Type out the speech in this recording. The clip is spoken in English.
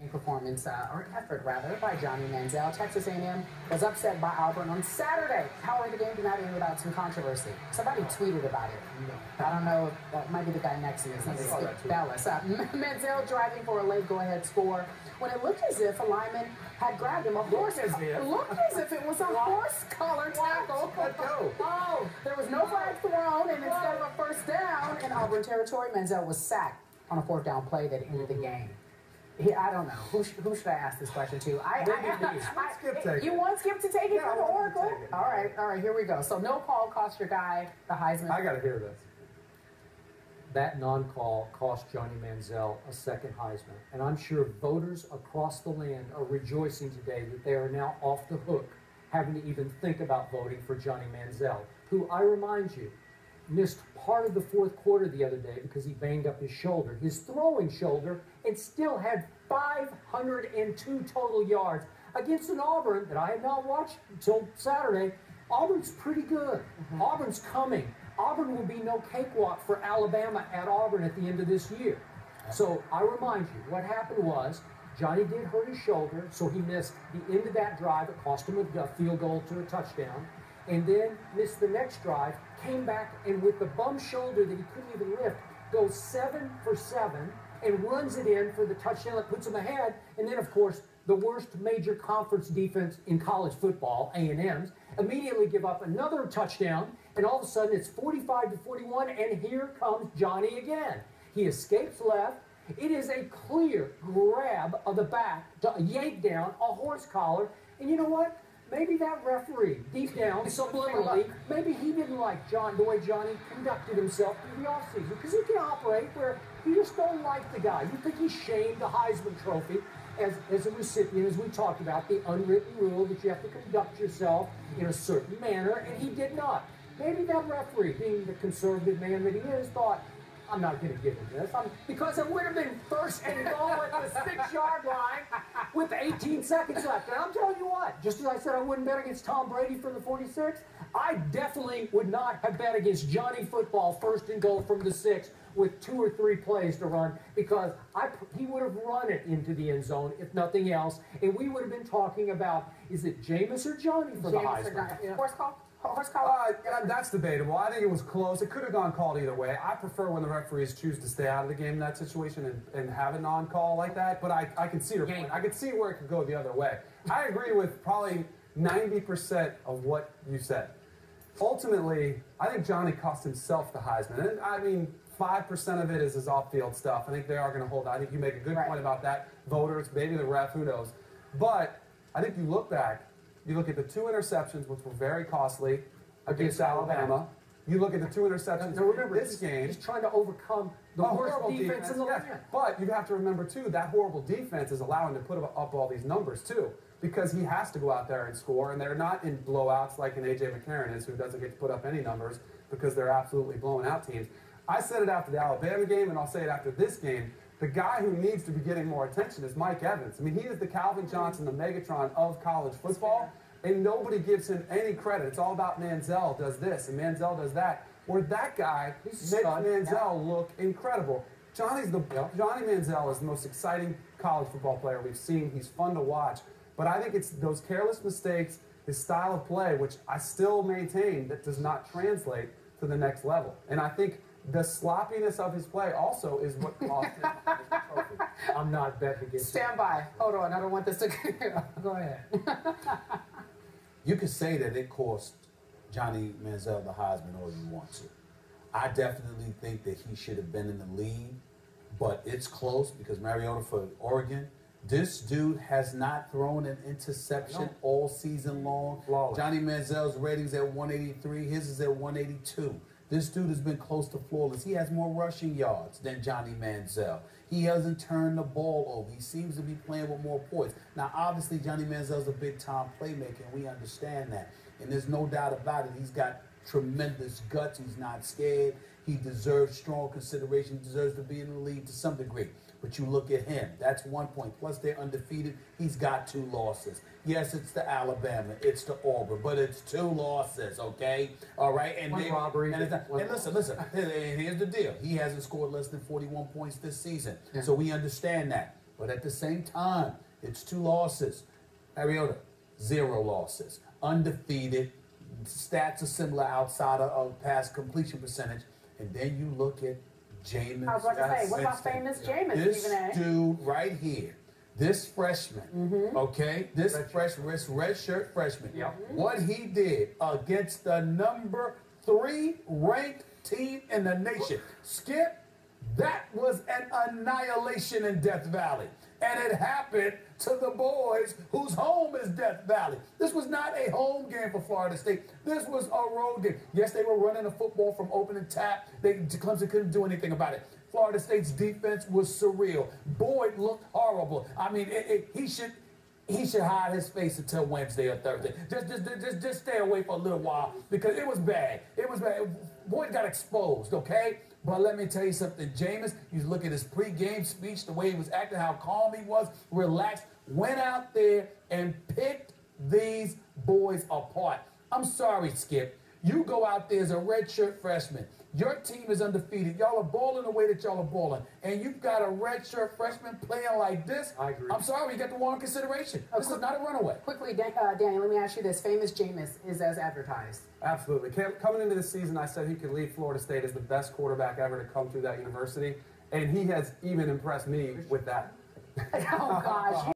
Performance, or effort rather, by Johnny Manziel. Texas A&M was upset by Auburn on Saturday. However, the game did not end without some controversy. Somebody tweeted about it. I don't know, that might be the guy next to me. His name is Dallas. Manziel driving for a late go-ahead score when it looked as if a lineman had grabbed him. It looked as if it was a horse collar tackle. Oh, there was no flag thrown, and instead of a first down in Auburn territory, Manziel was sacked on a fourth down play that ended the game. I don't know. Who should I ask this question to? You want Skip to take it from the Oracle? All right, here we go. So no call cost your guy the Heisman. I got to hear this. That non-call cost Johnny Manziel a second Heisman. And I'm sure voters across the land are rejoicing today that they are now off the hook, having to even think about voting for Johnny Manziel, who, I remind you, missed part of the fourth quarter the other day because he banged up his shoulder, his throwing shoulder, and still had 502 total yards against an Auburn that I had not watched until Saturday. Auburn's pretty good. Auburn's coming. Auburn will be no cakewalk for Alabama at Auburn at the end of this year. So I remind you, what happened was Johnny did hurt his shoulder, so he missed the end of that drive. It cost him a field goal to a touchdown. And then missed the next drive, came back, and with the bum shoulder that he couldn't even lift, goes 7 for 7 and runs it in for the touchdown that puts him ahead. And then, of course, the worst major conference defense in college football, A&M's, immediately give up another touchdown, and all of a sudden it's 45-41, and here comes Johnny again. He escapes left. It is a clear grab of the back, yank down, a horse collar, and you know what? Maybe that referee, deep down, subliminally, maybe he didn't like the way Johnny conducted himself through the offseason. Because he can operate where you just don't like the guy. You think he shamed the Heisman Trophy as a recipient, as we talked about, the unwritten rule that you have to conduct yourself in a certain manner, and he did not. Maybe that referee, being the conservative man that he is, thought, I'm not going to give him this. Because it would have been first and goal at the 6-yard line with 18 seconds left. And I'm telling you what, just as I said I wouldn't bet against Tom Brady from the 46, I definitely would not have bet against Johnny Football first and goal from the 6 with 2 or 3 plays to run, because he would have run it into the end zone, if nothing else. And we would have been talking about, is it Jameis or Johnny for the Heisman? Horse call? That's debatable. I think it was close. It could have gone called either way. I prefer when the referees choose to stay out of the game in that situation and have a non-call like that, but I can see your point. I can see where it could go the other way. I agree with probably 90% of what you said. Ultimately, I think Johnny cost himself the Heisman. And I mean, 5% of it is his off-field stuff. I think they are going to hold out. I think you make a good point about that. Voters, maybe the ref, who knows. But I think you look back, you look at the 2 interceptions, which were very costly against Alabama. You look at the 2 interceptions. Now remember, this game, he's trying to overcome the horrible defense in the land. But you have to remember, too, that horrible defense is allowing him to put up all these numbers, too, because he has to go out there and score, and they're not in blowouts like an A.J. McCarron is, who doesn't get to put up any numbers because they're absolutely blowing out teams. I said it after the Alabama game, and I'll say it after this game. The guy who needs to be getting more attention is Mike Evans. I mean, he is the Calvin Johnson, the Megatron of college football, and nobody gives him any credit. It's all about Manziel does this, and Manziel does that, where that guy makes Manziel look incredible. Johnny Manziel is the most exciting college football player we've seen. He's fun to watch, but I think it's those careless mistakes, his style of play, which I still maintain that does not translate to the next level. And I think the sloppiness of his play also is what cost him his trophy. I'm not betting against Stand by. Hold on. I don't want this to go ahead. You could say that it cost Johnny Manziel the Heisman all you want to. I definitely think that he should have been in the lead, but it's close because Mariota for Oregon. This dude has not thrown an interception all season long. Flawless. Johnny Manziel's rating's at 183. His is at 182. This dude has been close to flawless. He has more rushing yards than Johnny Manziel. He hasn't turned the ball over. He seems to be playing with more poise. Now, obviously, Johnny Manziel's a big-time playmaker, and we understand that. And there's no doubt about it. He's got tremendous guts. He's not scared. He deserves strong consideration. He deserves to be in the league to some degree. But you look at him. That's 1 point. Plus, they're undefeated. He's got 2 losses. Yes, it's the Alabama. It's the Auburn. But it's 2 losses, okay? All right? And one robbery. And listen. Here's the deal. He hasn't scored less than 41 points this season. Yeah. So we understand that. But at the same time, it's 2 losses. Mariota, 0 losses. Undefeated. Stats are similar outside of pass completion percentage. And then you look at Jameis. I was about to say, what about famous Jameis? This dude right here, this freshman, okay, this red shirt freshman, what he did against the number 3 ranked team in the nation, Skip, that was an annihilation in Death Valley. And it happened to the boys whose home is Death Valley. This was not a home game for Florida State. This was a road game. Yes, they were running the football from open and tap. Clemson couldn't do anything about it. Florida State's defense was surreal. Boyd looked horrible. I mean, he should hide his face until Wednesday or Thursday. Just stay away for a little while because it was bad. It was bad. Boyd got exposed, okay? But let me tell you something. Jameis, you look at his pregame speech, the way he was acting, how calm he was, relaxed, went out there and picked these boys apart. I'm sorry, Skip. You go out there as a redshirt freshman. Your team is undefeated. Y'all are balling the way that y'all are balling. And you've got a redshirt freshman playing like this. I agree. I'm sorry, you got the wrong consideration. This is not a runaway. Quickly, Danny, let me ask you this. Famous Jameis is as advertised. Absolutely. Coming into the season, I said he could lead Florida State as the best quarterback ever to come through that university. And he has even impressed me with that. Oh, gosh.